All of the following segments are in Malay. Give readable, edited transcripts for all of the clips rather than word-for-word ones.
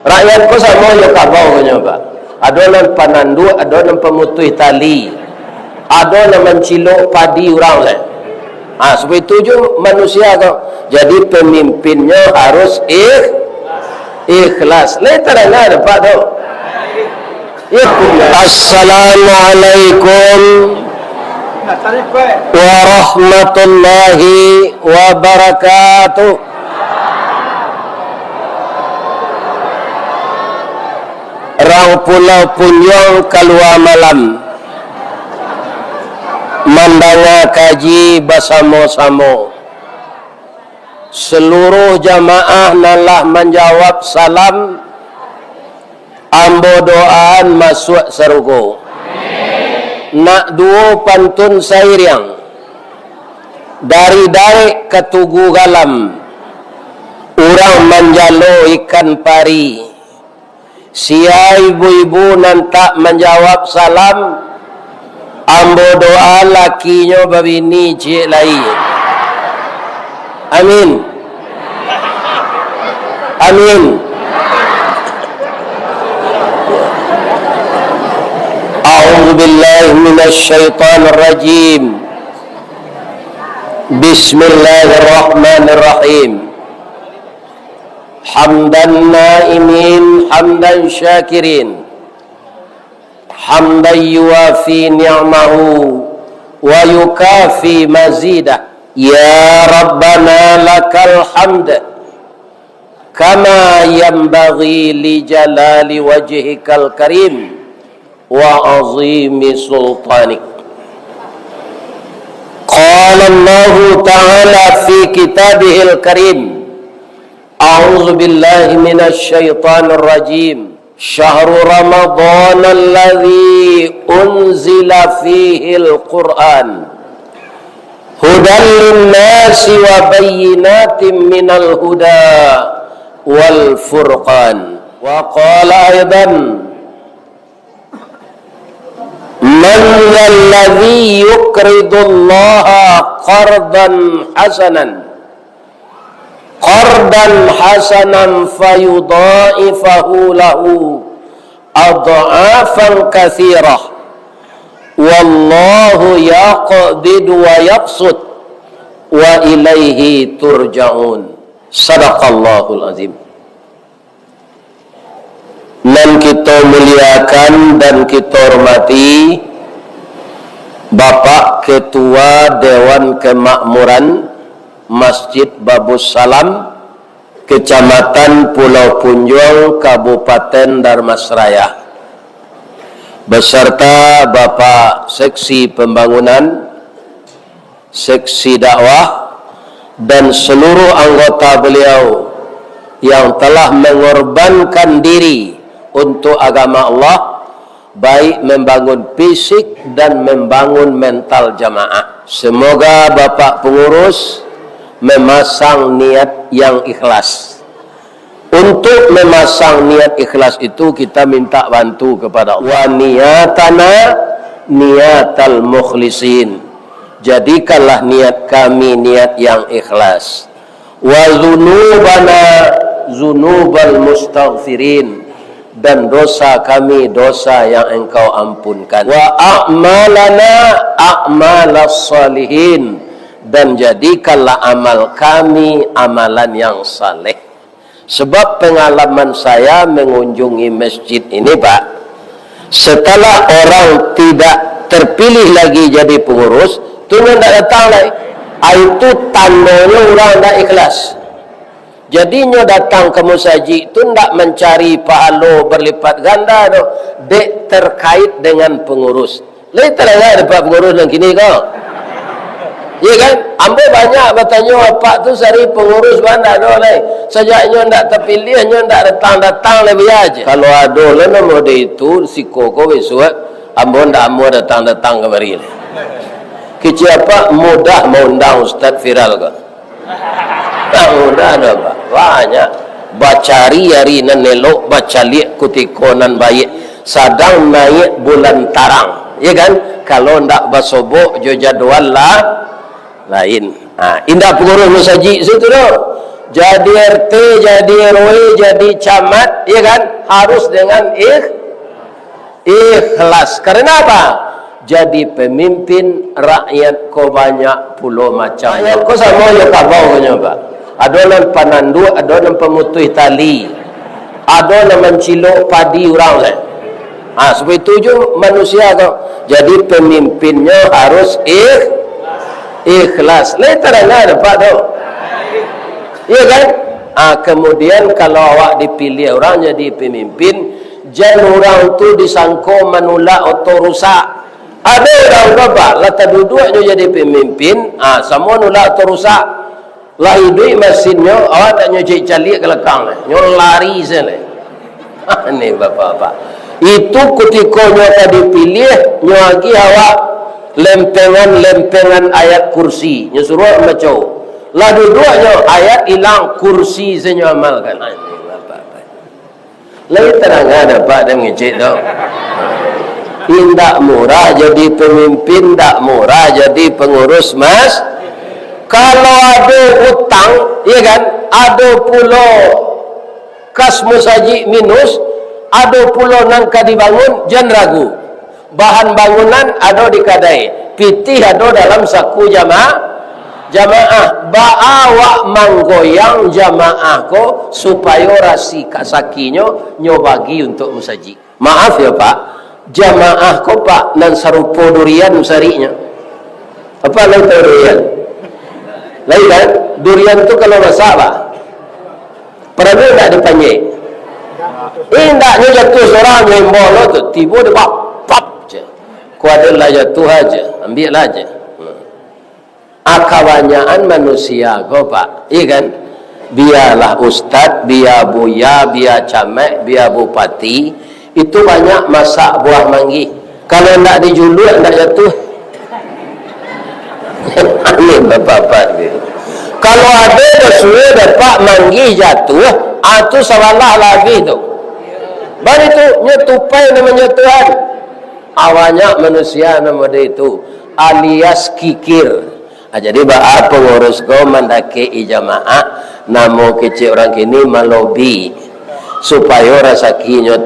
Rakyat ko sama yo kabaw kanya ba. Ada nan panandu, ada nan pemutih tali. Ada nan mencilok padi orang lain. Sebab itu juga manusia kau. Jadi pemimpinnya harus ikhlas. Lain tak ada dapat tu. Assalamualaikum warahmatullahi wabarakatuh. Rang Pulau Punjong keluar malam mandanga kaji bersama-sama. Seluruh jamaah nalah menjawab salam, ambo doaan masuk surga. Nak duo pantun sairiang dari ketugu galam, urang menjalo ikan pari. Sia ibu-ibu nantak menjawab salam, ambo doa lakinya babini cik lai. Amin. Amin. A'udzu billahi minasy syaithanir rajim. Bismillahirrahmanirrahim. Hamdan naimin, hamdan syakirin, hamdan yuafi ni'mahu wa yukafi mazidah. Ya Rabbana lakal hamd kama yanbaghi li jalali wajhikal karim wa azimi sultanik. Qala Allah ta'ala fi kitabihil karim, A'udzu billahi minasy syaithanir rajim. Syahrul Ramadan alladzi unzila fihil Qur'an hudan lin-nasi wa bayyinatin minal huda wal furqan. Wa qala aidan man alladzi yuqridullaha qardan hasanan fayudha'ifahu lahu adha'afan katsirah wallahu yaqbidu wa yabsut wa ilaihi turja'un. Sadaqallahul azim. Dan kita muliakan dan kita hormati Bapak Ketua Dewan Kemakmuran Masjid Babus Salam, Kecamatan Pulau Punjong, Kabupaten Dharmasraya, beserta Bapak Seksi Pembangunan, Seksi Dakwah, dan seluruh anggota beliau yang telah mengorbankan diri untuk agama Allah, baik membangun fisik dan membangun mental jamaah. Semoga Bapak pengurus memasang niat yang ikhlas. Untuk memasang niat ikhlas itu kita minta bantu kepada Allah. Wa niyatana niatal mukhlisin. Jadikanlah niat kami niat yang ikhlas. Wa dzunubana dzunubal mustaghfirin. Dan dosa kami dosa yang Engkau ampunkan. Wa a'malana a'malas salihin. Dan jadikanlah amal kami amalan yang saleh. Sebab pengalaman saya mengunjungi masjid ini, Pak, setelah orang tidak terpilih lagi jadi pengurus, itu tidak datang lagi. Itu tandanya orang tidak ikhlas. Jadinya datang ke musajid itu tidak mencari pahala berlipat ganda, dek terkait dengan pengurus. Lain tak ada Pak pengurus yang kini kau. Ya kan? Ambil banyak bertanya apa tu sari pengurus mana ada lain. Sejaknya ndak terpilih, hanya ndak datang lebih aja. Kalau ada lah nama dia itu si koko besok, ambil ndak mau datang kemari. Kecil apa mudah mau undang Ustaz viral kan? Tak mudah ada Pak. Banyak bacari hari nan elok baca liat kutikonan baik sadang naik bulan tarang. Ya kan? Kalau ndak basobok jo jadwal lah lain. Indah pengurus masjid situ dah. jadi RT, jadi RW, jadi camat, ya kan? Harus dengan ikhlas. Karena apa? Jadi pemimpin rakyat ko banyak pulau macam. Rakyat ko sama yo kabau nyoba. Ada nan panandu, ada nan pemutih tali. Ada nan mencilok padi orang lah. Sebab itu juga manusia kau. Jadi pemimpinnya harus ikhlas. Letarnya dapat tu. Iya kan? Kemudian kalau awak dipilih orang jadi pemimpin, jangan orang tu disangko menolak atau rusak. Ada orang bapak, lata duduknya jadi pemimpin, semua nolak atau rusak. Lah hidup mesinnya, awak tak nyuci calik ke lekang, nyo lari sana. Ini bapak-bapak. Itu ketika nyo tadi pilih, nyo lagi awak lempengan ayat kursi, nyo suruh macam. Lah duduknya ayat hilang, kursi saya amalkan. Ini bapak-bapak. Lain terang dapat dan ngecek tu. Tidak murah jadi pemimpin, tidak murah jadi pengurus mas. Kalau ada hutang, ya kan, ada pulau kas musaji minus, ada pulau nangka dibangun, jangan ragu. Bahan bangunan ada di kadai, pitih ada dalam saku jamaah ba'awak manggoyang jamaah ko supaya rasi kasakinyo nyobagi untuk musaji. Maaf ya Pak, jamaah ko Pak nan sarupo durian musarinya. Apa nan durian? Lain kan? Durian tu kalau masak Pak, pernah tak dipanjang? Indaknya jatuh seorang yang bola tu, tiba dia pap je. Kuadalah jatuh aja, ambil aja. Kebanyakan manusia kau Pak, iya kan? Biarlah ustad, biar buya, biar camat, biar bupati, itu banyak masak buah manggi. Kalau nak dijulur, nak jatuh. Ini bapak-bapak dia. Kalau ada sesuai dapat manggi jatuh, itu salah lagi tu. Baru itu nyetupai namanya Tuhan. Awalnya manusia nama dia itu alias kikir. Jadi bapak pengurus kau mendaki jamaah, namo kecil orang kini melobi supaya rasakinya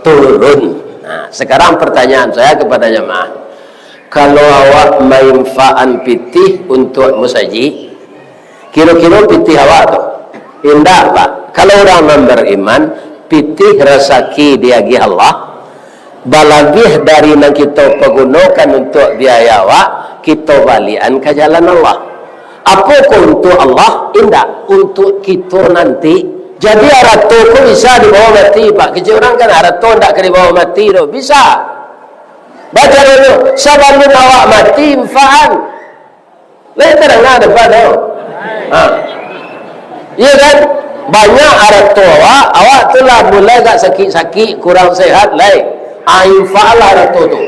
turun. Sekarang pertanyaan saya kepada jamaah, kalau awak manfaat pitih untuk musaji, kira-kira pitih awak tu indah Pak. Kalau orang beriman, pitih rasaki diagi Allah, balagih dari yang kita pergunakan untuk biaya awak, kita balian ke jalan Allah. Apa untuk Allah? Indah untuk kita nanti. Jadi arato pun bisa dibawa mati Pak. Kecil orang kan arato tak kena dibawa mati tu. Bisa. Baca dulu. Sebelum awak mati infaan. Lain terang ada pada. Iya kan? Banyak arato awak tu lah mulai agak sakit-sakit, kurang sehat lain. Infaan lah arato tu.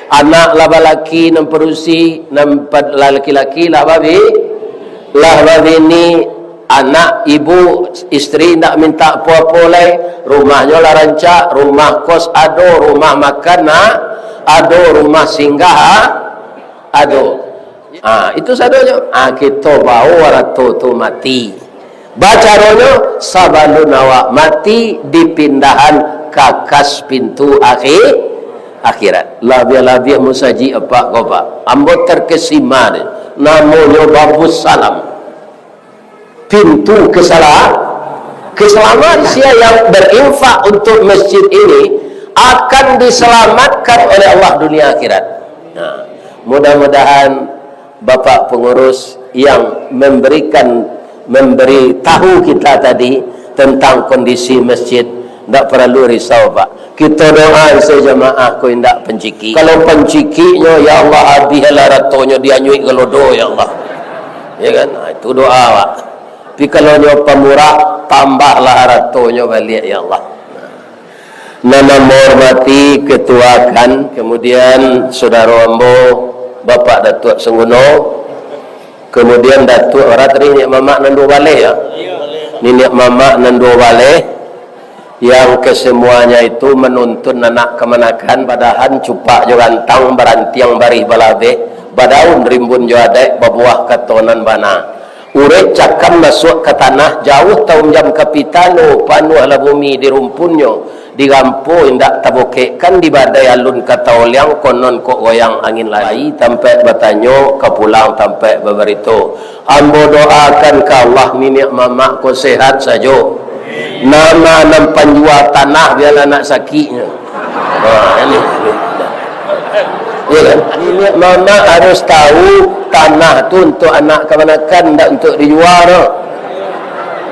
Anak laba laki namperusi nampat laki-laki lah babi ni anak ibu isteri nak minta apa-apa lai, rumahnya lah rancak, rumah kos ada, rumah makan ada, rumah singgah ada. Itu sadonya. Kita bawa rato tu mati. Bacaranya sabalun awak mati dipindahan kakas pintu akhirat. Labia musaji apa kau Pak? Ambo terkesima ni. Namanya Babus Salam. Pintu keselamatan siapa yang berinfak untuk masjid ini akan diselamatkan oleh Allah dunia akhirat. Mudah-mudahan Bapak pengurus yang memberi tahu kita tadi tentang kondisi masjid, tak perlu risau Pak. Kita doa sejamaah ko indak penciki. Kalau pencikinya ya Allah habislah ratonya dia nyuik gelodo ya Allah. Ya kan? Itu doa Pak. Tapi kalau nyo pemurah tambahlah ratonya balik ya Allah. Nama menghormati ketua kan, kemudian saudara ambo Bapak Datuk Sengguno, kemudian Datuk orang tadi Nek Mamak Nando Baleh ya. Ni Nek Mamak Nando Baleh yang kesemuanya itu menuntun anak kemanakan padahal cupak jo gantang berantiang barih balabe badaun rimbun jo adek babuah katonan bana urek cakam masuk ke tanah jauh tahun jam kapitano panuh ala bumi di rumpunyo digampo indak tabokekkan di badai alun kata oliang konon kok goyang angin lagi tampai batanyo kepulang tampai beberito ambo doakan ke Allah minyak mamak ko sehat sajo nama nam panjua tanah biar anak sakitnya ini ya kan? Minyak mamak harus tahu tanah tu untuk anak kemanakan, tak untuk dijual.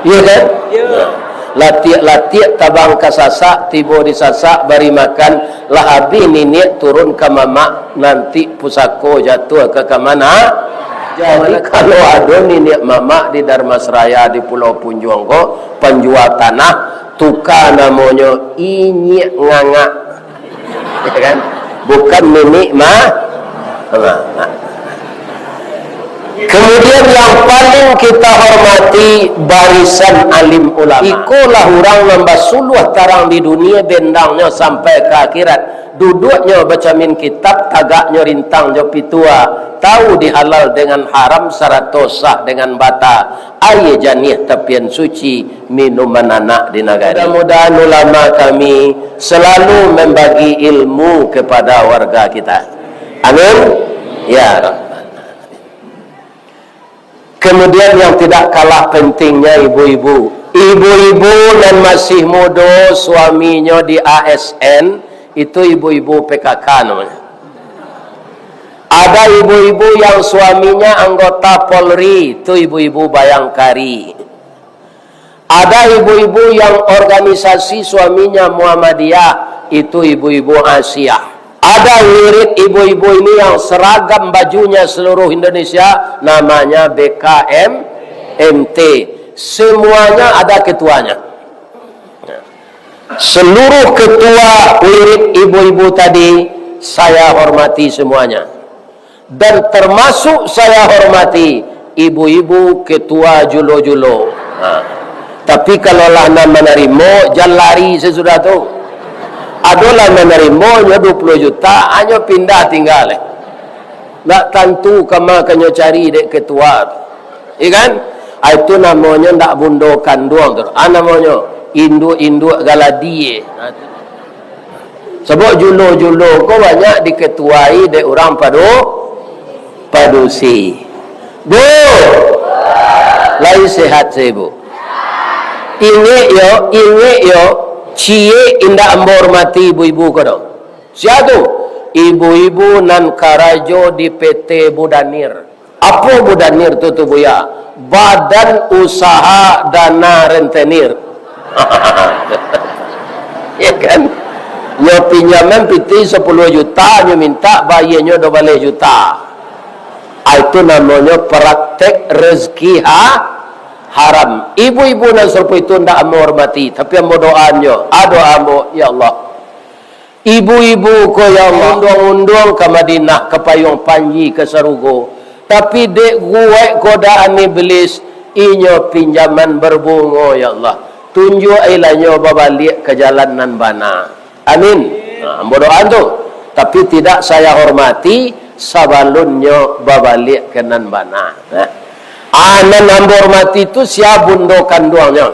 Ya kan? Ya. Latiak tabang ke sasak, tiba di sasak, bari makan, lah habis niat turun ke mamak, nanti pusako jatuh ke mana? Jadi kalau ada niat mamak di Dharmasraya di Pulau Punjuang ko, penjual tanah, tukar namanya inyek ngangak. Ya kan? Bukan minik Kemudian yang paling kita hormati barisan alim ulama. Ikulah orang membasuluh tarang di dunia bendangnya sampai ke akhirat. Duduknya baca min kitab, tagaknya rintang jo pitua. Tahu dihalal dengan haram, sarato sah dengan bata. Aye janih tapian suci minuman anak di negara. Mudah-mudahan ulama kami selalu membagi ilmu kepada warga kita. Amin. Ya Rabb. Kemudian yang tidak kalah pentingnya ibu-ibu. Ibu-ibu dan masih muda suaminya di ASN, itu ibu-ibu PKK namanya. Ada ibu-ibu yang suaminya anggota Polri, itu ibu-ibu Bayangkari. Ada ibu-ibu yang organisasi suaminya Muhammadiyah, itu ibu-ibu Asia. Ada wirid ibu-ibu ini yang seragam bajunya seluruh Indonesia, namanya BKMT. Semuanya ada ketuanya. Seluruh ketua wirid ibu-ibu tadi saya hormati semuanya. Dan termasuk saya hormati ibu-ibu ketua julo-julo. Tapi kalau lah nak menerima, jangan lari sesudah tu. Adalah menerimanya 20 juta, hanya pindah tinggal. Tak tentu kama kena cari dek ketua. Ikan? Itu namanya tak bundokan doang tu. Namanya induk-induk galadie. Sebab julo-julo ko banyak diketuai dek orang padusi. Bu, lain sehat saya bu. Ingat yo. Cie indah ambor mati ibu-ibu ko dong. Siapa? Ibu-ibu nan karajo di PT Budanir. Apa Budanir tu buya? Badan Usaha Dana Rentenir. Ya kan? Nyo pinjaman PT 10 juta, nyo minta bayarnya 12 juta. Itu namanya praktek rezeki haram. Ibu-ibu dan serupa itu tidak menghormati, tapi yang doanya doa ya Allah, ibu-ibu ko ya Allah undang-undang ke Madinah, ke Payung Panji, ke Sarugo, tapi dek gue godaan iblis inyo pinjaman berbunga ya Allah, tunjuk ilahnya babalik ke jalan nan bana. Amin. Doa tu, tapi tidak saya hormati sabalunnya babalik ke nan bana. Anan ambor mati itu siap bundokan doangnya.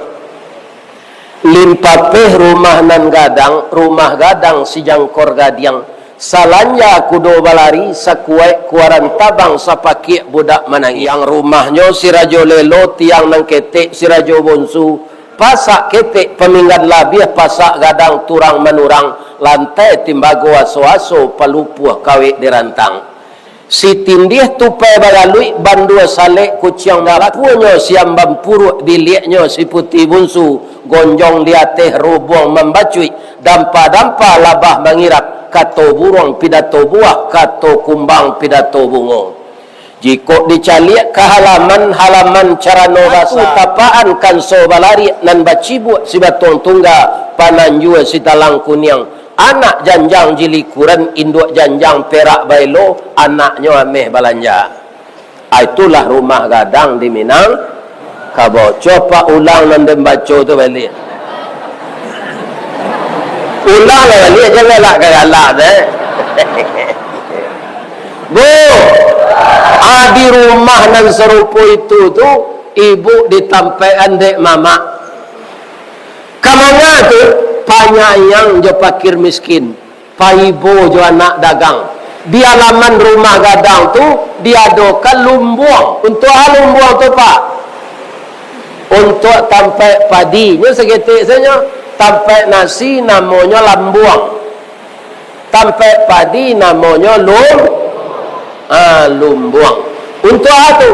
Limpapeh rumah nan gadang, rumah gadang si jangkor gadiang. Salanja kudo balari sakuai kuaran tabang sapaki budak manang. Yang rumahnya si rajo lelo tiang nang ketek si rajo bonsu. Pasak ketek peminggan labiah pasak gadang turang menurang. Lantai timbago aso-aso palupuh kawik dirantang. Si tindih tupai balalui bandua salek kuciang malapunya siam bampuruk diliaknya si putih bunsu gonjong liateh rubung membacui dampa-dampa labah mengirap kato burung pidato buah kato kumbang pidato bungo. Jika dicaliak ke halaman carano basa tapaan kan so balari nan bacibu si batong tungga pananjua si talang kuniang. Anak janjang jilikuran, induk janjang perak bailo, anaknya ameh balanja. Itulah rumah gadang di Minang. Kabo coba ulang nandem baca tu balik. Ulang lah balik, jangan lah galak deh. Bu, di rumah nan serupa itu tu ibu ditampean dek mama. Kamana tu panyayang jo pakir miskin, paibo jo anak dagang. Di halaman rumah gadang tu diadokan lumbuang. Untuk lumbuang tu pak, untuk tampai padinya segetik saja, tampai nasi namanya lambuang, tampai padi namanya lumbuang. Untuk itu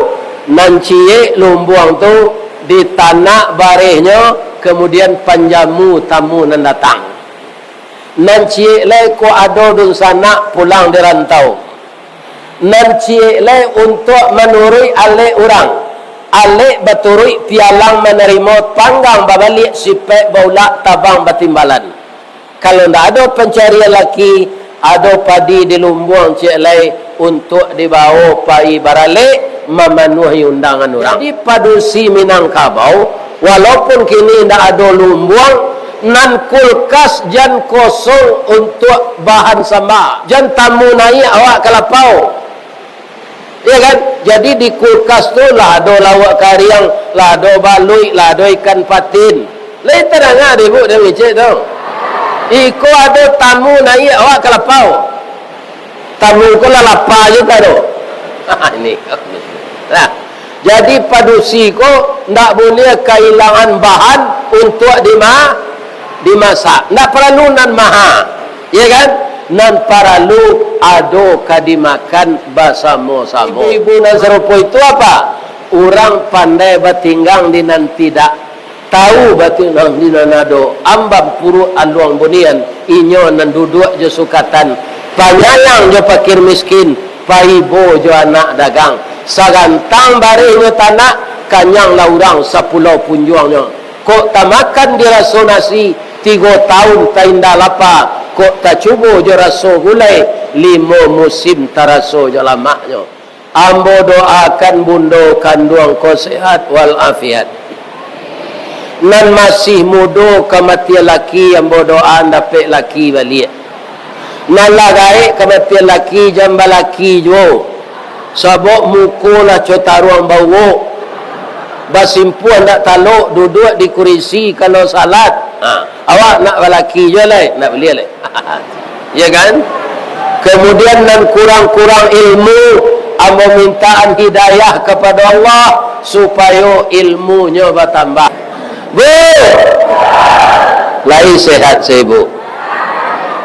nancie lumbuang tu di tanah barehnya, kemudian panjamu tamu nan datang. Nancie le ko ado dun sana pulang di rantau. Nancie le untuk menurui ale orang. Ale baturui pialang menerima panggang babalik sipek baulak tabang batimbalan. Kalau tidak ada pencarian laki, ada padi di lumbuang cik lai untuk dibawa pai barale memenuhi undangan orang. Jadi padusi Minangkabau, walaupun kini tidak ada lumbuang, nan kulkas jan kosong untuk bahan sama. Jan tamu naik awak kelapau. Ya kan? Jadi di kulkas tu lah ada lawak kariang, lah ada balui, lah ada ikan patin. Lai terang ada ibu dia micik tu. Iko ada tamu naik awak kelapau. Tamu ko lah lapar juga tu. Ini. Nah, jadi padusi ko ndak boleh kehilangan bahan untuk dimasak. Ndak perlu nan maha. Ya kan? Nan paralu ado kadimakan basamo-samo. Ibu nan serupa itu apa? Orang pandai batinggang di nan tidak tahu batinggang di nan ado. Ambam puru aluang bunian inyo nan duduk je sukatan. Panyalang je pakir miskin, paibo je anak dagang. Sagantang barenya tanah kanyang laurang sapulau punjuangnya. Kok tamakan dirasa nasi 3 tahun tainda lapa. Kok tak cuba je rasa gulai 5 musim taraso je lamaknya. Ambo doakan bundo kandung ko sehat wal afiat. Nan masih muda kematian laki, ambo doa dapat laki balik. Nan lagai kematian laki jamba laki jo. Sabok mukulah cotaruang bawo. Basimpuan tak taluk duduk di kursi kalau salat. Awak nak lelaki je lah, nak beli lah. Ya kan? Kemudian dan kurang-kurang ilmu, amba mintaan hidayah kepada Allah supaya ilmunya bertambah. Bu, lain sehat saya bu,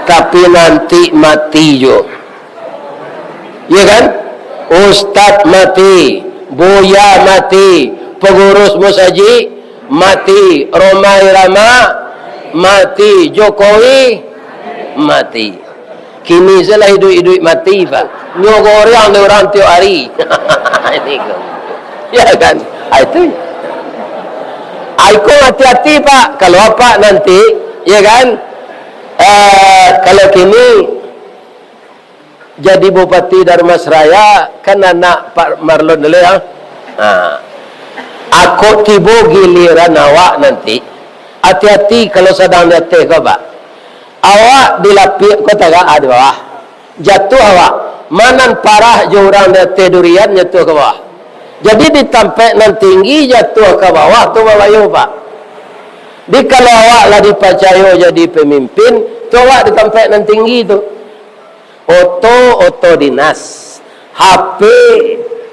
tapi nanti mati jo. Ya kan? Ustaz mati, buya mati, pengurus musajid mati, Romai Rama mati, Jokowi mati. Kini salah hidup-hidup mati pak. Nyogor orang dia orang tiap hari. Ini kan. Ya kan? Itu. Aku hati-hati pak. Kalau apa nanti, ya kan? Kalau kini jadi Bupati Dharmasraya kan anak Pak Marlon dulu ya. Aku tiba giliran awak nanti. Hati-hati kalau sedang letih kau pak. Awak dilapik kau tak ada bawah. Jatuh awak. Manan parah je orang letih durian jatuh ke bawah. Jadi ditampak nan tinggi jatuh ke bawah tu bawayo pak. Di kalau awak lah dipercaya jadi pemimpin, tu awak ditampak nan tinggi tu. Oto dinas. HP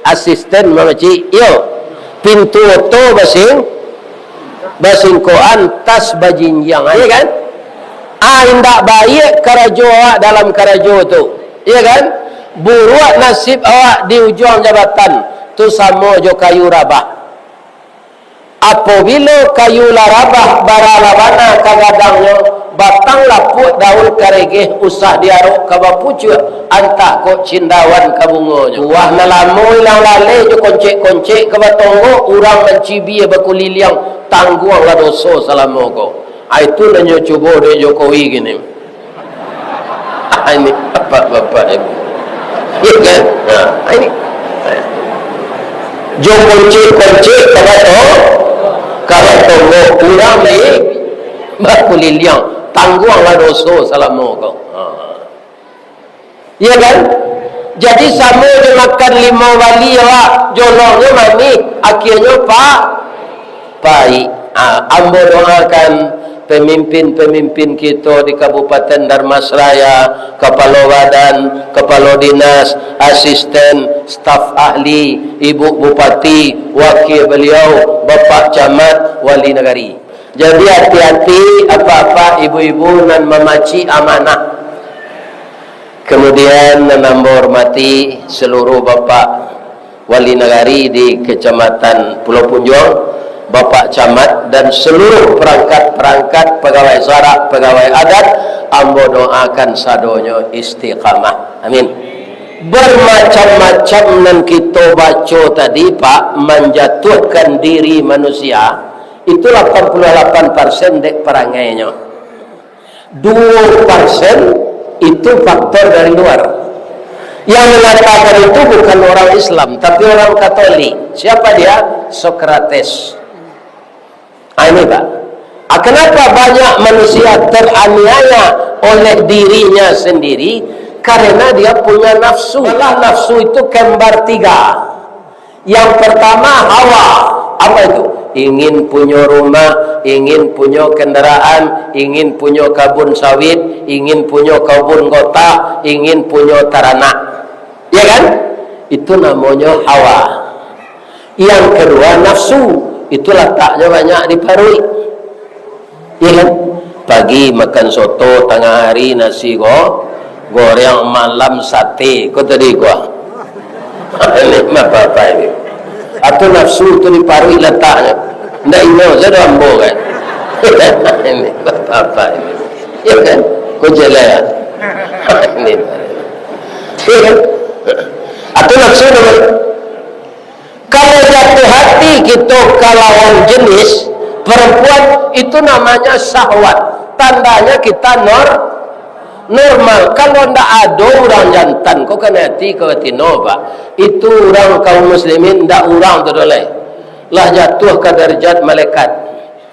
asisten mamaci. Yo. Pintu oto basing koan tas bajinjang, ya kan? Indak baik karajo awak dalam karajo tu, ya kan? Buruk nasib awak di ujung jabatan tu sama jo kayu rabah. Apabila kayu larabah baralabana kagadangnya batang lapuk daun karegeh usah diaruk ke bapucu antah kok cindawan kabungonya. Wah nalamoy lang lale jo koncek-koncek ke batonggo urang mencibi bakuliliang tangguang la doso salamogo. Itu nanyo cubo de Jokowi gini. Ini bapak-bapak ibu. Ya kan? Ini. Jo koncek-koncek ke batonggo urang ni bakuliliang tangguang la doso salamogo. Ya kan? Jadi sama dia makan 5 wali awak, jolongnya mami, akhirnya baik. Ambo doakan pemimpin-pemimpin kita di Kabupaten Dharmasraya, kepala badan, kepala dinas, asisten, staf ahli, ibu bupati, wakil beliau, bapak camat, wali negari. Jadi hati-hati apa-apa ibu-ibu nan memaci amanah. Kemudian menambah hormati seluruh bapak wali negari di Kecamatan Pulau Punjong, bapak camat dan seluruh perangkat-perangkat pegawai zarak, pegawai adat. Ambo doakan sadonya istiqamah. Amin. Bermacam-macam nan kita baca tadi Pak, menjatuhkan diri manusia itu 88% dek perangainya. 2% itu faktor dari luar. Yang mengatakan itu bukan orang Islam, tapi orang Katolik. Siapa dia? Sokrates. Ini Pak. Kenapa banyak manusia teraniaya oleh dirinya sendiri? Karena dia punya nafsu. Malah nafsu itu kembar 3. Yang pertama hawa. Apa itu? Ingin punya rumah, ingin punya kendaraan, ingin punya kebun sawit, ingin punya kebun kota, ingin punya teranak. Ya kan? Itu namanya hawa. Yang kedua nafsu. Itu letaknya banyak di parui. Ya kan? Pagi makan soto, tengah hari nasi goreng, malam sate. Kau tadi gua. Ini apa ini? Atau nafsu itu di parui letaknya. Ndak ino saya ambo kan. Ini apa ini? Ya kan? Kau jelek. Ini. Ya kan? Atau nafsu namanya. Kalau jatuh hati kita kalawan jenis perempuan itu namanya syahwat. Tandanya kita normal. Kalau ndak ada orang jantan, kau kena hati kau tino Pak. Itu orang kaum muslimin ndak orang tu doleh. Lah jatuh ke derajat malaikat.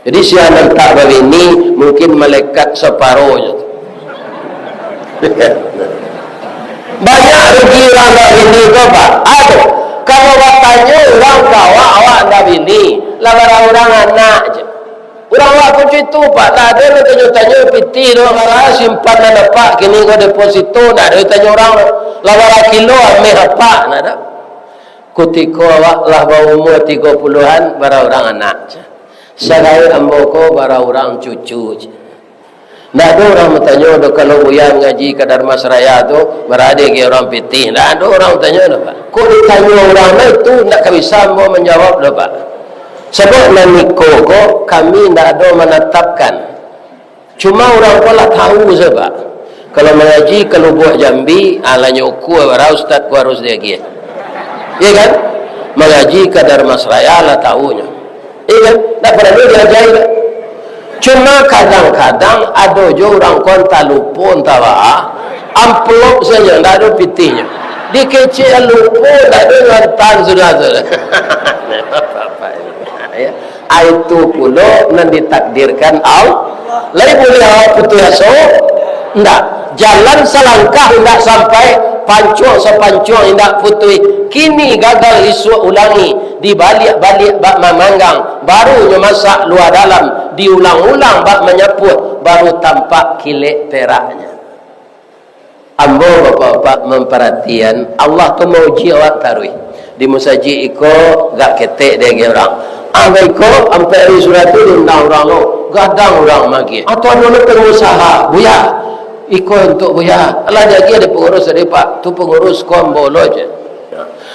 Jadi siapa tak begini mungkin malaikat separuh je. Banyak rugi orang dah bini kau Pak. Ada. Kalau katanya orang kawa awak dah bini, lah orang anak je. Orang awak pun itu Pak. Tak ada nak tanya piti doang kalau simpanan apa kini kau deposito nak ada tanya orang lah kilo ambil apa nak ada. Ketika awak lah bawa umur 30-an bara orang anak je. Saya ambo ko bara orang cucu je. Ndak ada orang bertanya do kalau buya ngaji ke Dharmasraya tu berada ke orang piti. Ndak ada orang bertanya dah Pak. Kok ditanya orang itu ndak bisa mau menjawab dah Pak. Sebab naniko ko kami ndak ada menetapkan. Cuma orang pula tahu je Pak. Kalau mengaji kalau buat Jambi ala nyoku bara ustaz ku harus dia kia. Ya kan? Mengaji ke Dharmasraya lah tahunya. Ya kan? Tak pernah dia diajari kan? Cuma kadang-kadang ada je orang konta lupa entah amplop saja, tak ada pitihnya. Dikecil lupa, tak ada ngantan sudah. Ya. Itu pula yang ditakdirkan Allah. Lain boleh awak putus asa? Tidak. Jalan selangkah tidak sampai pancung sepancung tidak putih. Kini gagal isu ulangi, dibalik-balik bak memanggang, barunya masak luar dalam, diulang-ulang bak menyeput, baru tampak kilik peraknya. Ambo bapak-bapak memperhatian Allah tu mau uji awak tarui di musaji iko gak ketek dia orang. Ambil iko sampai hari surat tu diundang orang lo, gadang orang magi. Atau ada pengusaha buya. Iko untuk buya. Allah jadi ada pengurus dari Pak, tu pengurus kombo lo je.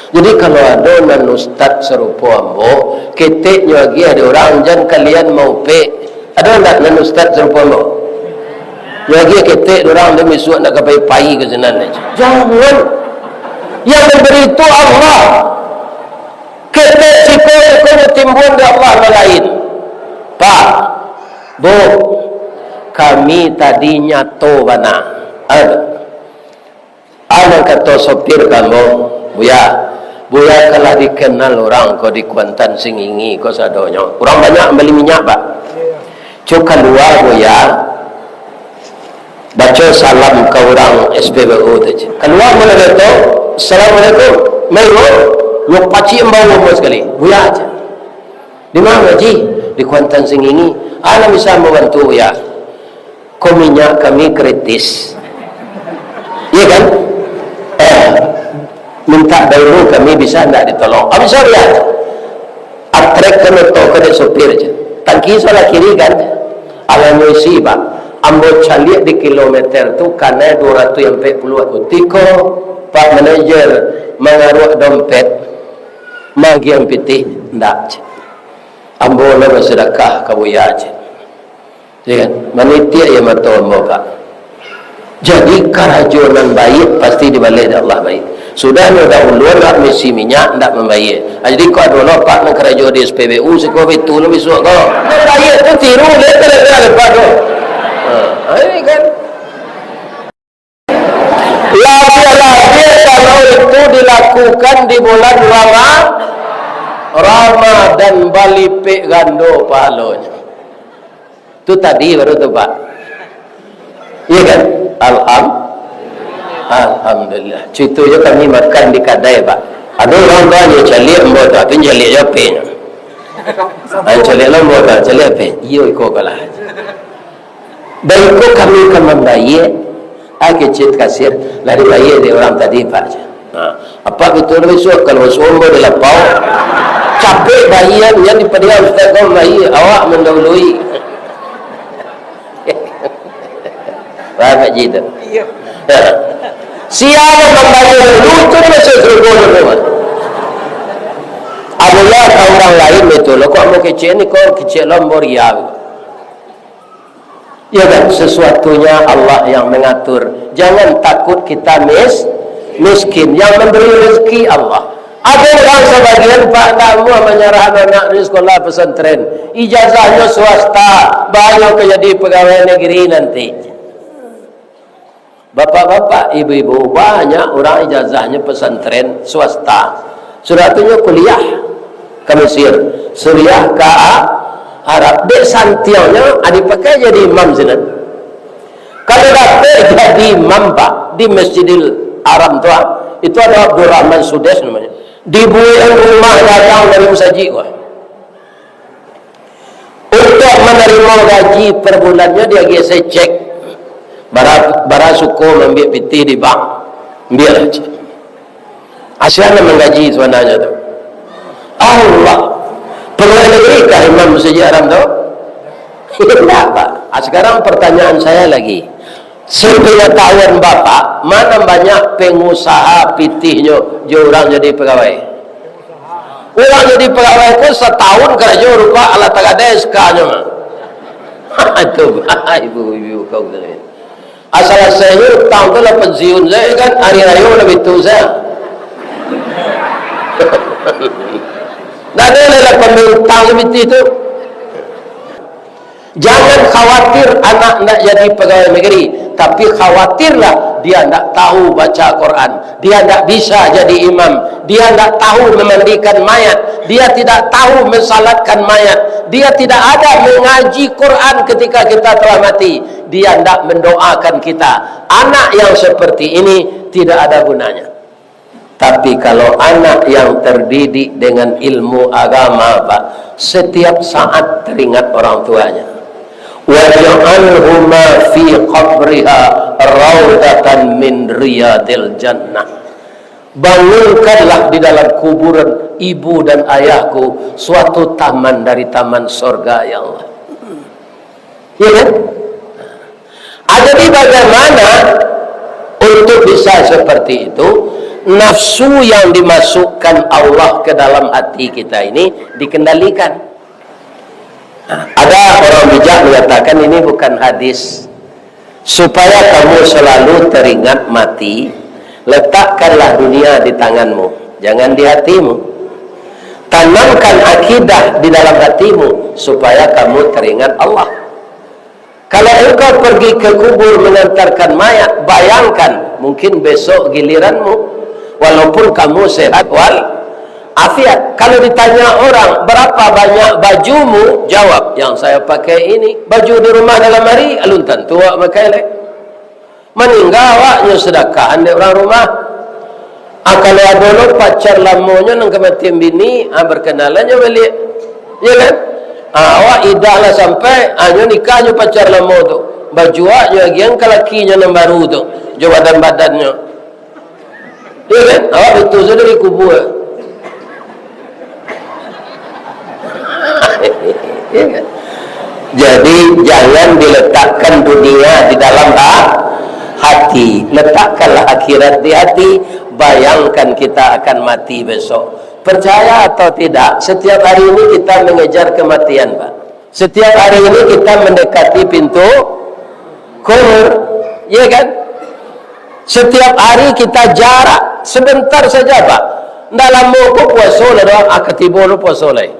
Jadi kalau ada nan ustaz serupa ambo, keteknya lagi ada orang jangan kalian mau pe. Ada tak nan ustaz serupa ambo? Lagi ketek orang dia misuak nak kapai pai ke sana aja. Jangan. Yang memberi itu Allah. Ketek siko timbun dari Allah lain. Pak, Bu, kami tadinya tobana. Ada kata sopir kamu, Buya kalau dikenal orang kau di Kuantan Singingi kau sadonya. Orang banyak beli minyak Pak. Cuk keluar Buya. Baca salam ke orang SPBU tu. Keluar mana tu? Assalamualaikum, Melo, lu paci embau sekali, buya aja. Di mana Haji? Di Kuantan Singingi. Ana bisa membantu ya. Minyak kami kritis. Iya kan? Minta dahulu kami bisa tidak ditolong. Bisa lihat. Atrek kena tau kena sopir aja. Tangki salah kiri kan? Alamisi pak. Ambo caliak di kilometer tu karena 240 aku. Tiko Pak Manager mengaruh dompet. Magi yang pitih. Tidak. Ambo nama sedekah kabuya aja. Ya kan? Manitia yang matau Pak. Jadi kerajunan baik pasti dibalik oleh Allah baik. Sudah ada uluan tak misi minyak tak membaik. Jadi kau ada lopak nak kerajaan di SPBU sekolah itu lebih suak kau. Baik tu tiru lepas lepas tu. Ini kan. Lagi kalau itu dilakukan di bulan Ramadan balipik gando pahalanya. Itu tadi baru tu Pak. Iya kan? Alhamdulillah. Contohnya kami makan di kedai Pak. Ada orang banyak calik embot tapi calik japenya. Calik embot calik apa? Iyo iko kalah. Baikku kami akan membayar. Kecil kasir lari bayar di orang tadi Pak. Apa betul besok kalau sombong di lapau capek bayar yang dipediam Ustaz kau bayar awak mendahului. Pak Haji itu. Iya. Siapa membayar dulu tu masih serba semua. Adalah orang lain betul. Kau mau kecil ni kau kecil lembor ya. Ya kan sesuatunya Allah yang mengatur. Jangan takut kita miskin. Yang memberi rezeki Allah. Ada orang sebagian Pak Namu menyerah anak di sekolah pesantren. Ijazahnya swasta. Banyak jadi pegawai negeri nanti. Bapak-bapak, ibu-ibu, banyak orang ijazahnya pesantren swasta. Suratunya kuliah ke Mesir, Suriah ke Arab. Dek santiaunya dipakai jadi imam sini. Kalau dapat jadi imam Pak di Masjidil Haram tu, itu ada Abdul Rahman Sudes namanya. Dibuat rumah datang dari musaji. Untuk menerima gaji per bulannya dia biasa cek. Bara suku ambil piti di bank. Ambil aja. Asyana menggaji sebenarnya tu. Allah. Pegawai negeri kah Imam Masjid Haram tu? Tidak Pak. Sekarang pertanyaan saya lagi. Sepengetahuan Bapak, mana banyak pengusaha pitihnya orang jadi pegawai? Orang jadi pegawai itu setahun kerja rupa alat tagada SK-nya. Itu ibu-ibu kau kalian. Asal saya tahun tu lah pensiun saya kan hari-hari lebih tu saya. Dan ada pembentang lebih itu. Jangan khawatir anak nak jadi pegawai negeri, tapi khawatirlah dia tak tahu baca Quran, dia tak bisa jadi imam, dia tak tahu memandikan mayat, dia tidak tahu mensalatkan mayat, dia tidak ada mengaji Quran ketika kita telah mati, dia tak mendoakan kita. Anak yang seperti ini tidak ada gunanya. Tapi kalau anak yang terdidik dengan ilmu agama Pak, setiap saat teringat orang tuanya. وَجَعَلْهُ مَا فِي قَبْرِهَا رَوْدَةً مِنْ رِيَادِ الْجَنَّةِ. Bangunkanlah di dalam kuburan ibu dan ayahku suatu taman dari taman surga ya Allah. Ya kan? Jadi bagaimana untuk bisa seperti itu? Nafsu yang dimasukkan Allah ke dalam hati kita ini dikendalikan. Ada orang bijak mengatakan ini bukan hadis. Supaya kamu selalu teringat mati, letakkanlah dunia di tanganmu, jangan di hatimu. Tanamkan akidah di dalam hatimu supaya kamu teringat Allah. Kalau engkau pergi ke kubur mengantarkan mayat, bayangkan mungkin besok giliranmu, walaupun kamu sehat wal afiat. Kalau ditanya orang berapa banyak bajumu, jawab yang saya pakai ini. Baju di rumah dalam hari alun tentu awak pakai lek. Meninggal awaknya sedekah anda orang rumah. Kalau ada lo pacar lamonyo nang kematian bini, berkenalannya balik, ya kan? Awak idah lah sampai, anyo nikahnya pacar lamo tu, baju aja yang kelakinya nang baru tu, jawatan badannya, ya kan? Awak itu sudah dari kubur, ya kan? Jadi jangan diletakkan dunia di dalam hati, letakkanlah akhirat di hati. Bayangkan kita akan mati besok. Percaya atau tidak, setiap hari ini kita mengejar kematian, Pak. Setiap hari ini kita mendekati pintu kubur, ya kan? Setiap hari kita jarak sebentar saja, Pak. Dalam muka puasa lah doang, akatibo lu puasa lah.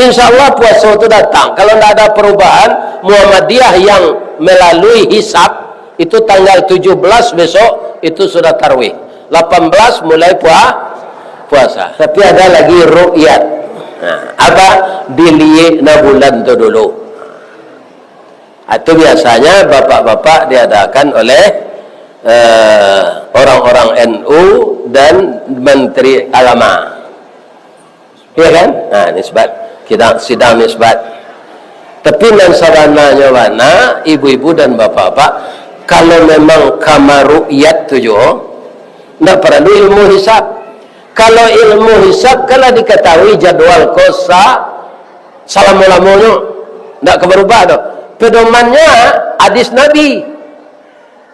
Insya Allah puasa itu datang. Kalau tidak ada perubahan, Muhammadiyah yang melalui hisab itu tanggal 17 besok itu sudah tarawih. 18 mulai puasa. Tapi ada lagi ru'yat. Apa? Dilihat na bulan itu dulu. Itu biasanya bapak-bapak diadakan oleh orang-orang NU dan Menteri Agama. Ya kan? Nah, nisbat. Kita sidang nisbat. Tapi nan sarananya mana ibu-ibu dan bapak-bapak, kalau memang kamaru'yat tujuh, tidak perlu ilmu hisab. Kalau ilmu hisab, kalau diketahui jadwal kosa salam-ulamunya, tidak berubah tu. Pedomannya hadis Nabi.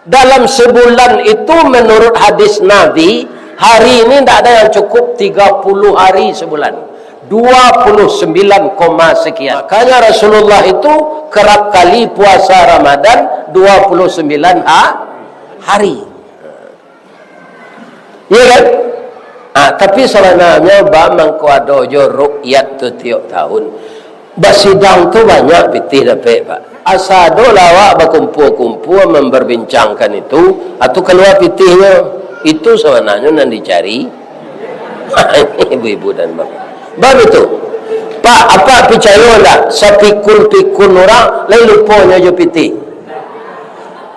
Dalam sebulan itu menurut hadis Nabi, hari ini tidak ada yang cukup 30 hari sebulan. 29, sekian. Makanya Rasulullah itu kerap kali puasa Ramadan 29 hari. Ya kan? Tapi sebenarnya mengkuado jo ru'yat tu tiap tahun. Basidang tu banyak pitih dapat, Pak. Asado lawak berkumpul-kumpul memperbincangkan itu, atau keluar pitihnya. Itu sebenarnya yang dicari. Ibu-ibu dan bapak. Bab itu. Pak, apa percaya tak? Sepikun-pikun orang, lain lupanya jo pitih.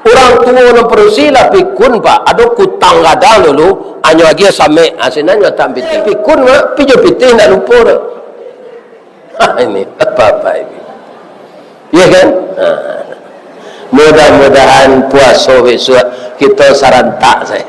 Orang tua orang perusilah pikun, Pak. Ada kutang gadang dulu, hanya lagi sampai asinannya tak pitih. Pikun, pijo pitih nak lupa dah. Ini apa-apa ini. Ya kan? Mudah-mudahan puasa besok kita sarantak saya.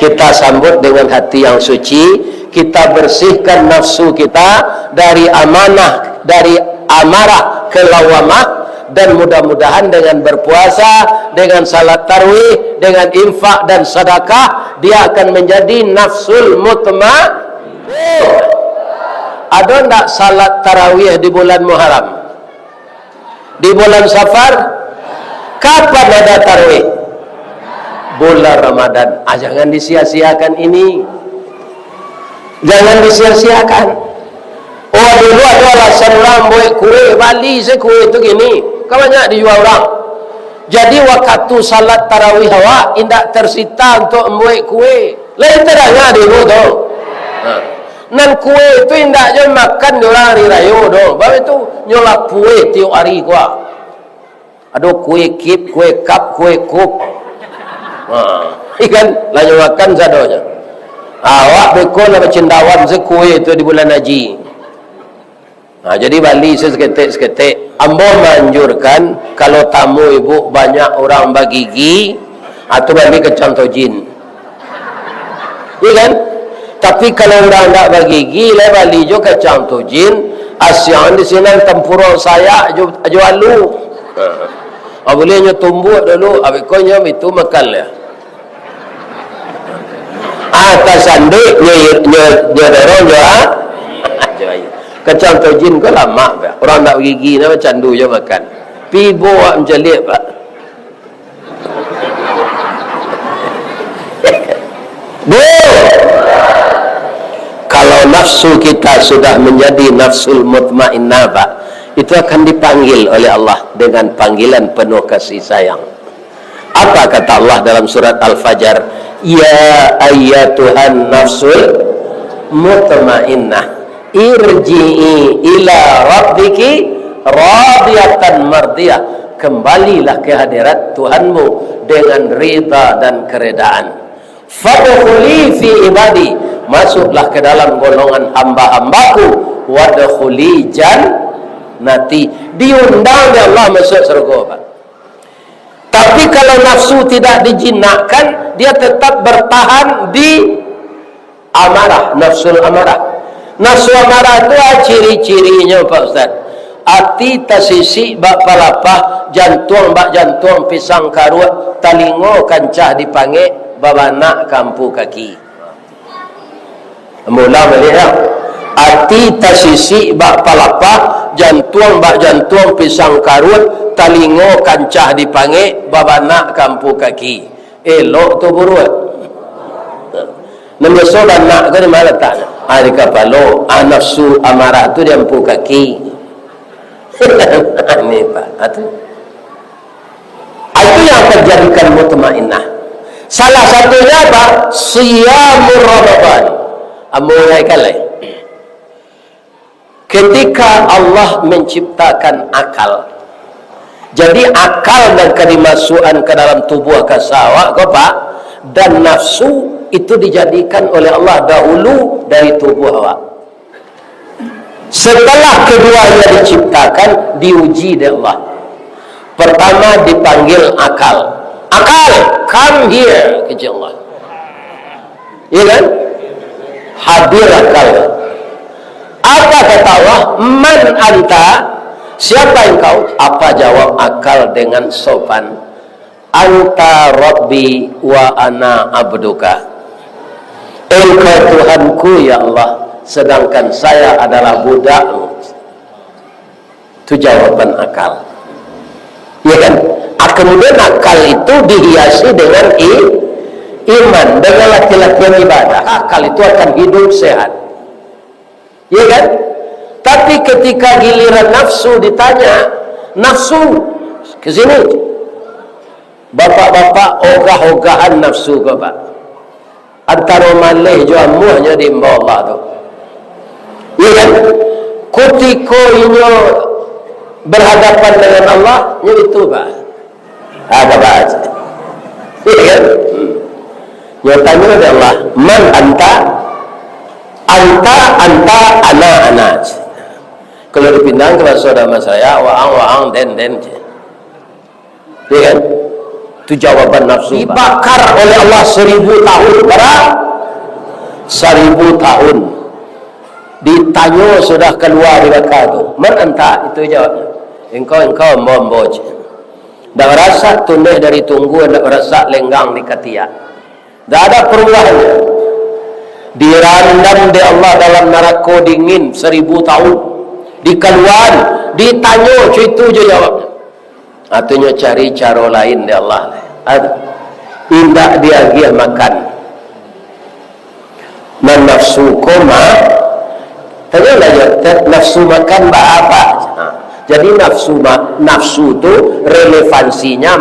Kita sambut dengan hati yang suci. Kita bersihkan nafsu kita dari amanah, dari amarah ke lawamah. Dan mudah-mudahan dengan berpuasa, dengan salat tarawih, dengan infak dan sedekah, dia akan menjadi nafsul mutmainnah. Ada tak salat tarawih di bulan Muharram? Di bulan Safar? Kapan ada tarawih? Bulan Ramadan. Jangan disia-siakan ini. Jangan disia-siakan. Oh, dulu ada alasan orang buat kue Bali, kue itu gini. Kan banyak dijual orang. Jadi waktu salat tarawih awak indak tersita untuk membuat kue. Lain terangnya dulu tu. Nan kue itu indak je makan di orang hari raya tu. Sebab itu nyolak kue tiap hari kuah. Ada kue kip, kue kap, kue kup. Ikan lanjut makan sadonya. Awak bekol apa cendawan kue itu di bulan haji. Jadi Bali seketik-seketik. Ambo menganjurkan kalau tamu ibu banyak orang bagigi atau bagi kecam tojin. Ya kan? Tapi kalau orang tak bagigi, le Bali jo kecam tojin, asyang di sini tempurung saya jual lu. Bolehnya tumbuk dulu, abikonya itu makan lah. Atas sandik nyerong jo kacang tojin ke lama, Pak. Orang tak gigi nama candu je makan. Pi bawa menjelik, Pak. Kalau nafsu kita sudah menjadi nafsul mutmainnah, Pak, itu akan dipanggil oleh Allah dengan panggilan penuh kasih sayang. Apa kata Allah dalam surat Al-Fajr? Ya ayyatuhan nafsul mutmainnah, irji'i ila rabbiki radiyatan mardiyah. Kembalilah ke hadirat Tuhanmu dengan rida dan keredaan. Fadkhuli fi ibadi, masuklah ke dalam golongan hamba-hambaku. Wadkhuli jannati, diundang oleh Allah masuk surga, Pak. Tapi kalau nafsu tidak dijinakkan, dia tetap bertahan di amarah, nafsul amarah. Nafsu amarah itu ciri-cirinya, Pak Ustaz. Ati tasisi bak palapah, jantung bak jantung pisang karut, talingo kancah dipanggil babana kampu kaki. Mula melihat ati tasisi bak palapah, jantung bak jantung pisang karut, talingo kancah dipanggil babana kampu kaki. Elok tu buruat. Nombor soalan nak ke di mana tak? Ada kapalo, nafsu amarah tu dia ampu kaki. Ini Pak, itu yang terjadikan mutmainnah. Salah satunya apa? Siyamur Ramadan. Mulai kali ketika Allah menciptakan akal, jadi akal dan kedimasukkan ke dalam tubuh kasawa, Pak, dan nafsu itu dijadikan oleh Allah dahulu dari tubuh awak. Setelah keduanya diciptakan, diuji oleh Allah. Pertama dipanggil akal. Akal, come here, kata Allah. Iya kan? Hadir akal. Apa kata Allah? Man anta? Siapa engkau? Apa jawab akal dengan sopan? Anta Rabbi wa ana abduka. Engkau Tuhanku ya Allah, sedangkan saya adalah budakmu. Itu jawaban akal. Ya kan? Kemudian akal itu dihiasi dengan iman, dengan laki-laki ibadah. Akal itu akan hidup sehat. Ya kan? Tapi ketika giliran nafsu ditanya, nafsu ke sini. Bapak-bapak ogah-ogahan nafsu ke Pak. Antara malih jamuhnya di bawah tu. Ya kan? Ketika ini berhadapan dengan Allah, itu Pak. Apa bahasa? Ya kan? Nyatanya oleh Allah, man anta, ana. Kalau dipindang ke saudara saya, waang, den. Ya kan? Itu jawaban nafsu. Dibakar oleh Allah 1000 tahun, barang 1000 tahun. Ditanya sudah keluar di bakar itu. Man anta, itu jawabnya. Engkau memboj. Tak rasa tunduk dari tunggu, tak rasa lenggang di ketiak. Tak ada perubahannya. Dirandam di Allah dalam neraka dingin 1000 tahun. Dikeluar, ditanya, itu je jawabnya. Artinya cari cara lain di Allah. Indah dia makan. Man nafsu koma. Tanya aja, nafsu makan apa? Jadi nafsu itu relevansinya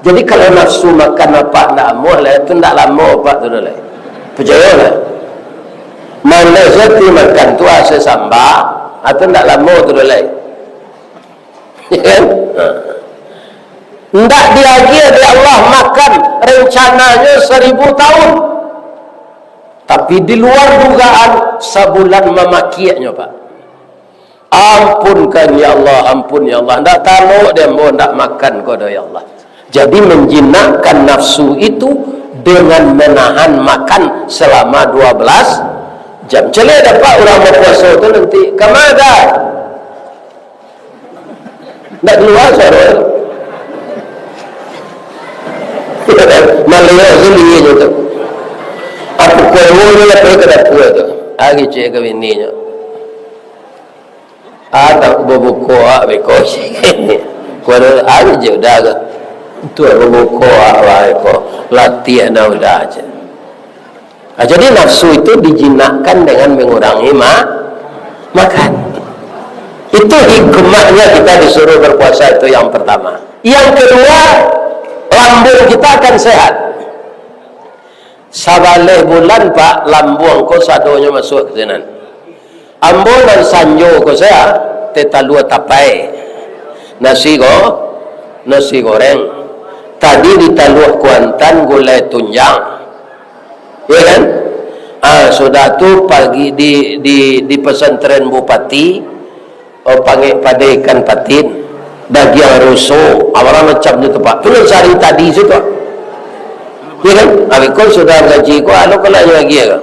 jadi kalau nafsu makan apa nak mau lah, itu tak lama apa tu dah. Percayalah. Mana satu makan tu asa sambal, atau tak lama tu dah. Tidak diagia di Allah makan rencananya 1000 tahun. Tapi di luar dugaan sebulan memakiannya Pak. Ampunkan ya Allah, ampun ya Allah. Tak tahu dia mau tak makan kodoh ya Allah. Jadi menjinakkan nafsu itu dengan menahan makan selama 12 jam. Celai dapat orang berpuasa itu nanti kemana? Tak keluar suara. Malaysia sendiri itu. Aku kuih ni apa kena kuih tu? Agi cek kewininya. Ada bubuko beko ni. Kuih agi je dah ke. Tu bubuko beko latihan dah aja. Jadi nafsu itu dijinakkan dengan mengurangi makan. Itu hikmahnya kita disuruh berpuasa, itu yang pertama. Yang kedua, lambung kita akan sehat. Sabaleh bulan Pak, lambung ko sadonya masuk ke sana. Ambon dan sanjo ko saya tetalua tapai. Nasi goreng. Tadi ditaluh kuantan gulai tunjang. ya kan? Sudah tu pagi di pesantren Bupati, panggil pada ikan patin, daging rusuk, awalnya macam tu pak. Tu yang sehari tadi situ, ya kan? Kau sudah gaji kau, lo kalau lagi ya kan?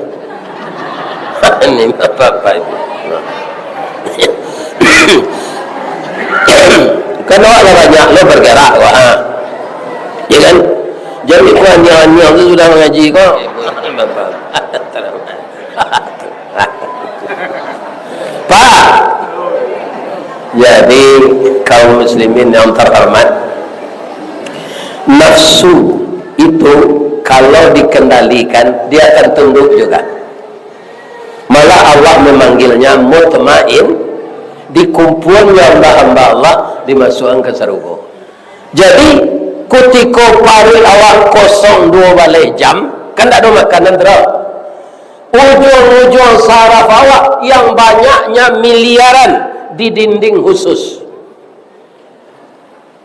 Ini apa itu? Kan orang banyak lo bergerak, ya kan? Jadi kau hanya tu sudah mengaji kau. Pak, jadi kaum muslimin yang terhormat, nafsu itu kalau dikendalikan dia akan tunduk juga. Malah Allah memanggilnya mutmain, dikumpulnya hamba Allah dimasukkan ke surga. Jadi ketika pari awak kosong 2 balik jam, kan tak ada makanan terus. Ujung-ujung saraf awak yang banyaknya miliaran di dinding khusus.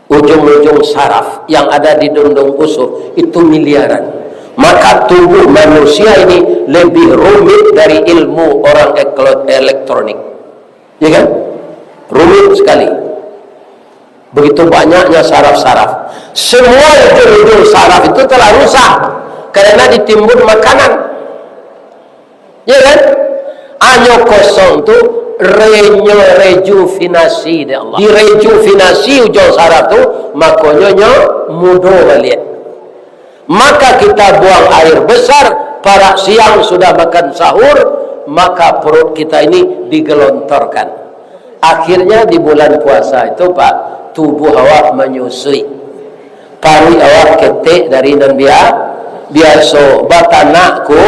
Ujung-ujung saraf yang ada di dinding khusus itu miliaran. Maka tubuh manusia ini lebih rumit dari ilmu orang elektronik, ya kan? Rumit sekali. Begitu banyaknya saraf-saraf. Semua ujung-ujung saraf itu telah rusak karena ditimbun makanan, ya kan? Hanya kosong tu rejuvenasi dari Allah. Direjuvenasi ujung saraf tu, makanya mudah balik. Maka kita buang air besar, pada siang sudah makan sahur, maka perut kita ini digelontorkan. Akhirnya di bulan puasa itu pak, tubuh awak menyusui, pari awak ketik dari non biasa, batanakku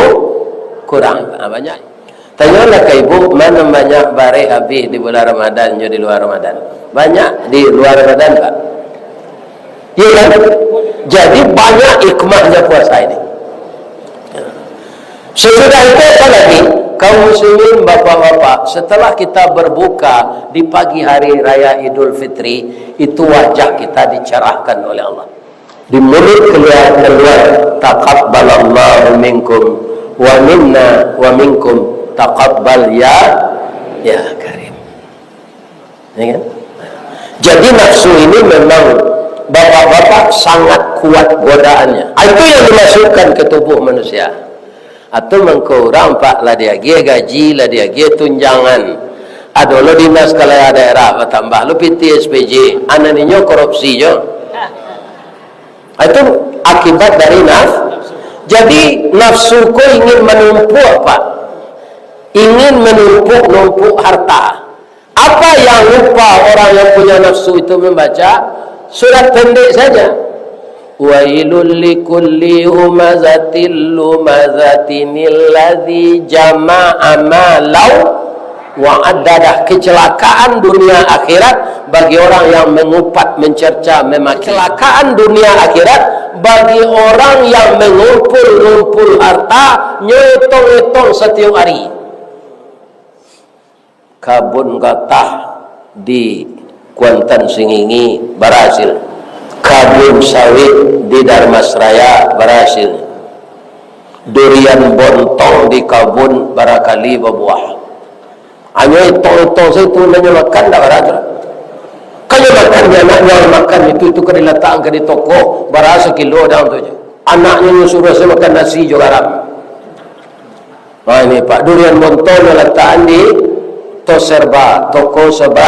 kurang banyak. Tanyalah ke ibu, mana banyak bare habis di bulan Ramadan di luar Ramadan? Banyak di luar Ramadan pak. Ya kan? Jadi banyak hikmahnya puasa ini. Sesudah itu apa lagi? Kaum muslimin, bapak-bapak, setelah kita berbuka di pagi hari raya Idul Fitri, itu wajah kita dicerahkan oleh Allah. Di mulut keluar taqabbalallahu minkum wa minna wa minkum taqabbal ya karim. Ya kan? Jadi nafsu ini memang bapak-bapak sangat kuat godaannya. Itu yang dimasukkan ke tubuh manusia. Atau mengkurang pak lah dia gaji lah dia tunjangan. Ada lo dinas kepala daerah bertambah lo PT SPJ, anaknya korupsi je. Itu akibat dari Jadi nafsuku ingin menumpuk pak, ingin menumpuk harta. Apa yang lupa orang yang punya nafsu itu membaca surat pendek saja. Wailul likulli humazatil lumazatinil ladzi jama'a malau wa addadah. Kecelakaan dunia akhirat bagi orang yang mengupat, mencerca, kecelakaan dunia akhirat bagi orang yang mengumpul harta, nyetong-nyetong setiap hari. Kabun gatah di Kuantan Singingi berhasil, kabun sawit di Darmasraya berhasil, durian bontong di kabun barakali berbuah. Hanya itong-itong saya itu hanya makan tak berada. Kalau makan dia anaknya makan itu kan diletakkan di toko berasa kilo dah tu je. Anaknya suruh saya makan nasi juga haram. Nah ini pak, durian bontong diletakkan di Toserba, toko serba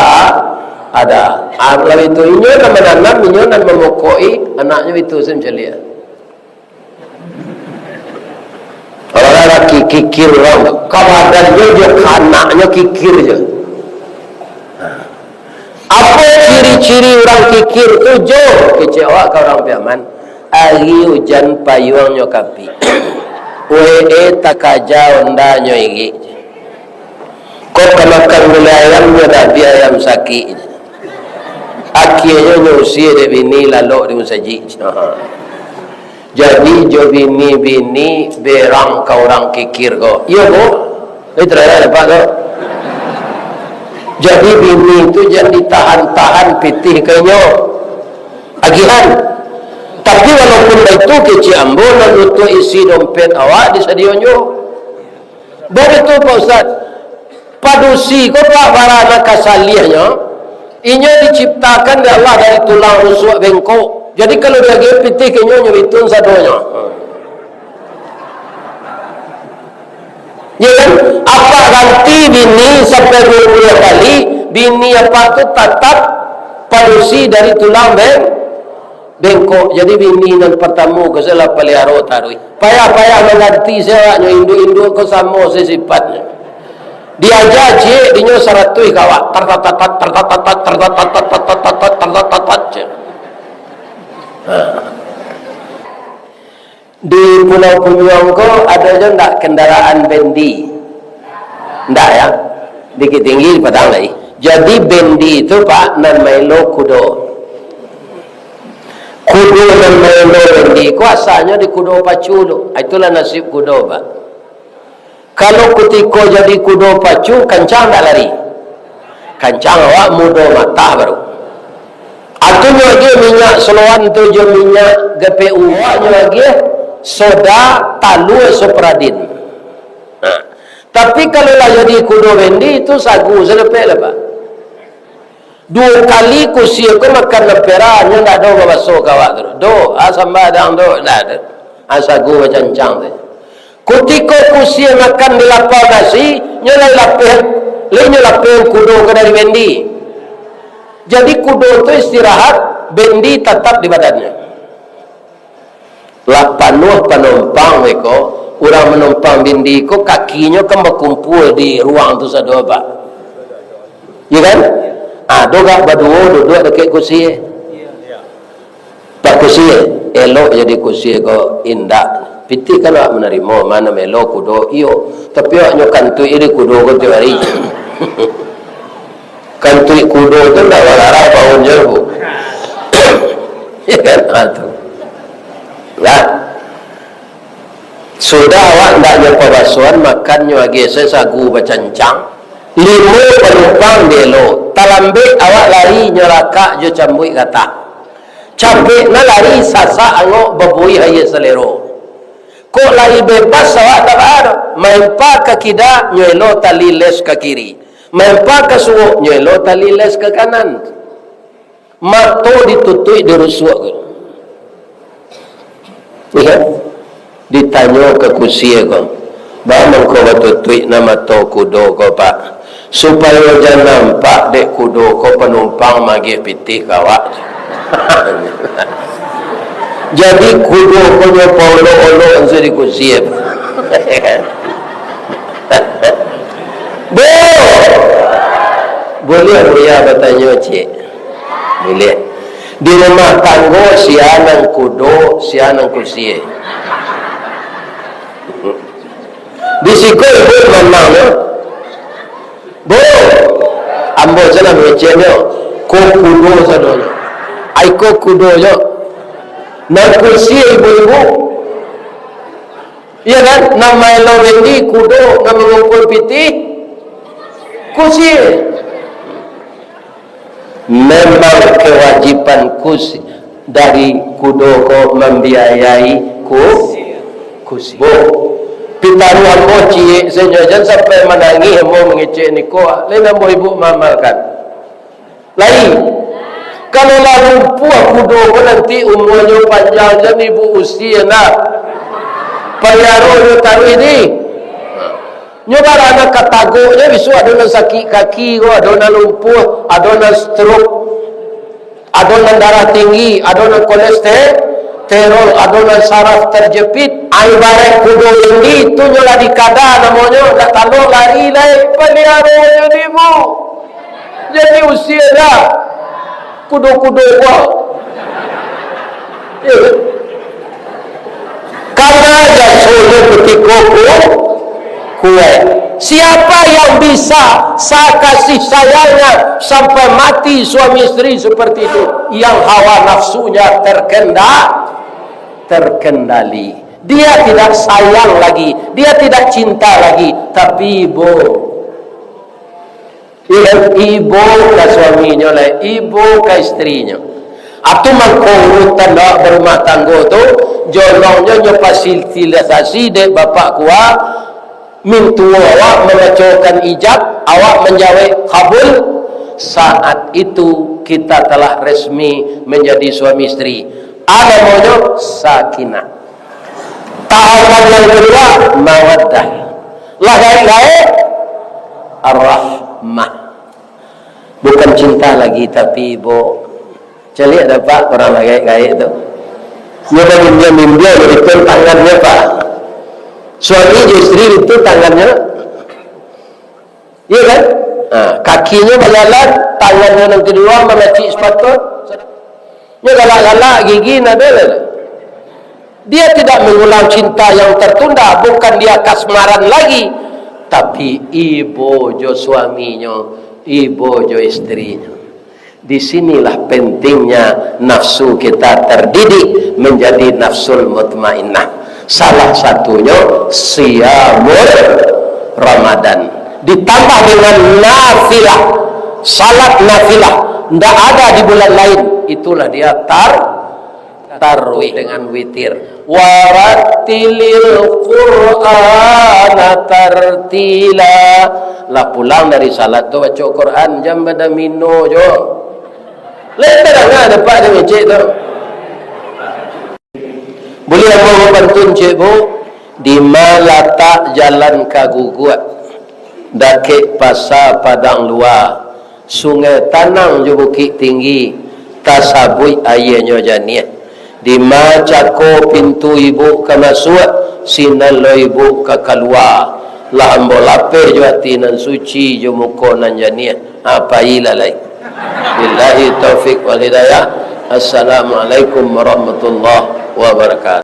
ada. Lalu itu inyo dan menanam, inyo dan memokoi anaknya itu semcalia. Kalau ada kikir orang, kawadannya dia anaknya kikir je. Apa ciri-ciri orang kikir tu jo? Kecewa ke orang piaman. Hari hujan payung nyokapi. Takaja onda nyoigi. Kau kemakan gula ayamnya tapi ayam sakit. Akhirnya nyusi de bini lalu di musaji. Jadi jo bini berang kau orang kikir kau. Iya bu, itu ada apa kau? Jadi bini itu jadi tahan pitih kenyo agihan. Tapi walaupun itu kecil ambon dan untuk isi dompet awak di sadionyo. Begitu Pak Ustaz. Padusi ko Pak barana kasaliahnya. Inya diciptakan oleh Allah dari tulang rusuk bengkok. Jadi kalau dia gepiti kenyo nyuitun sadonya. Ya kan? Apa ganti bini sampai 20 kali, bini apa tu tetap padusi dari tulang bengkok. Jadi bini nan pertama ke salah pelihara tarui. Payah-payah mengganti saya induk-induk ke sama sifatnya. Dia aja dinyo 100 kawak tertatat di Pulau Punyong ko ada je ndak kendaraan bendi? Ndak ya? Dikit tinggi di Padang lagi. Jadi bendi itu Pak nan melo kudo. Kudo nan melo bendi ko asalnya di kudo pacu lo. Itulah nasib kudo Pak. Kalau kutiko jadi kudo pacu kencang tak lari. Kencang awak mudo mata baru. Atau lagi minyak seluan tu je minyak GPU lagi soda talu sopradin. Nah, tapi kalau lah jadi kudo bendi itu sagu selepek lah Pak. 2 kali kusi aku makan lepera nya ndak ada baso kawak tu. Do asam badang do dah ada. Asagu macam cang tu. Kutiko kusi makan di lapau nasi nya lapeh lainnya lapeh kudo ke dari bendi. Jadi kudo itu istirahat, bendi tetap di badannya. Lah panuh penumpang mereka, orang menumpang bendi ko kakinya kan berkumpul di ruang tu sado Pak. Ya kan? Dogak berdua duduk dekat kursi. Pak kursi elok jadi kursi ko indah. Piti kalau menerima mana melo kudo iyo, tapi awaknya kantui ini kudo ko tiap hari. Kantui kudo tu ndak walara paun jerbu. Ya kan? Lah. Sudah awak ndak nyoba basuhan makannya lagi sesagu bacancang. 5 penumpang delo. Talambe awak lari nyeraka je cambui kata. Capek na lari sasa angok babui haya selero. Kok lari bebas awak tak ada. Main pa ke kida nyelo tali les ke kiri. Main pa ke suuk nyelo tali les ke kanan. Mato ditutui dirusuk. Ya. Ditanya ke kursi ko. Bagaimana kau bertutui nama to kudo ko Pak? Supaya jangan nampak dek kudo ko penumpang magi pitih kawak. Jadi kudo ko nyo paulo-olo ansa di kursi. Boleh dia bertanya cik? Boleh. Di rumah tangga sianang kudo, sianang kursi. Di siku ibu memangnya ambo sana mecenya ko kudo sadonya ai ko kudo yo na kursi ibu-ibu iya kan nama lo bendi kudo nama ngumpul piti kursi. Memang kewajiban kursi dari kudo ko membiayai kursi. Pitaru ambo cie sejajan sampai menangis ambo mengecek ni ko lain ambo ibu mamalkan lain kalau lalu puak kudo ko nanti umurnya panjang dan ibu usia nak payaro nyo taru ini nyoba anak katagonya bisu adona sakit kaki ko adona lumpuh adona stroke adona darah tinggi adona kolesterol adona saraf terjepit ai barek kudo ini tu nyola dikada namanya dak talo lari lai pelihara jadi bu jadi usia dah kudo-kudo ko karena jasunya petiko kuat. Siapa yang bisa kasih sayangnya sampai mati suami istri seperti itu yang hawa nafsunya terkendali. Dia tidak sayang lagi, dia tidak cinta lagi, tapi ibu ke suaminya lah, ibu ke istrinya. Atau mangkurutan dak berumah tangga tu jolongnya nyo fasilitasi dek bapak kuah mintu awak mengacokan ijab, awak menjawab kabul. Saat itu kita telah resmi menjadi suami istri. Ada namanya sakinah. Tahapan yang kedua mawaddah. Lain-lain ar-rahmah. Bukan cinta lagi tapi ibu. Cari ada pak orang lagi itu. Nyoba mimpi itu tangannya pak. Suami istri itu tangannya, iya kan? Nah, kakinya berjalan, tangannya yang kedua melacik sepatu. Dia galak-galak gigi nada. Dia tidak mengulang cinta yang tertunda, bukan dia kasmaran lagi, tapi ibu jo suaminya, ibu jo istrinya. Disinilah pentingnya nafsu kita terdidik menjadi nafsul mutmainnah. Salah satunya siyamul Ramadan, ditambah dengan nafilah, salat nafilah, tidak ada di bulan lain. Itulah dia tarwih dengan witir. Warattilil Qur'ana tartila. Lah pulang dari salat tu baca Quran jam pada mino jo. Lepas dah dapat dia cik tu. Boleh apa pantun cik bu? Di malata jalan kaguguat, dakik pasar padang luar, sungai tanang je bukit tinggi, tasabui ayahnya janiah. Di macako pintu ibu ke masuk, sinalo ibu ke keluar. Lah ambo lapir je hati nan suci je muka nan janiah. Apa ilalai? Billahi taufiq wal hidayah. Assalamualaikum warahmatullahi wabarakatuh.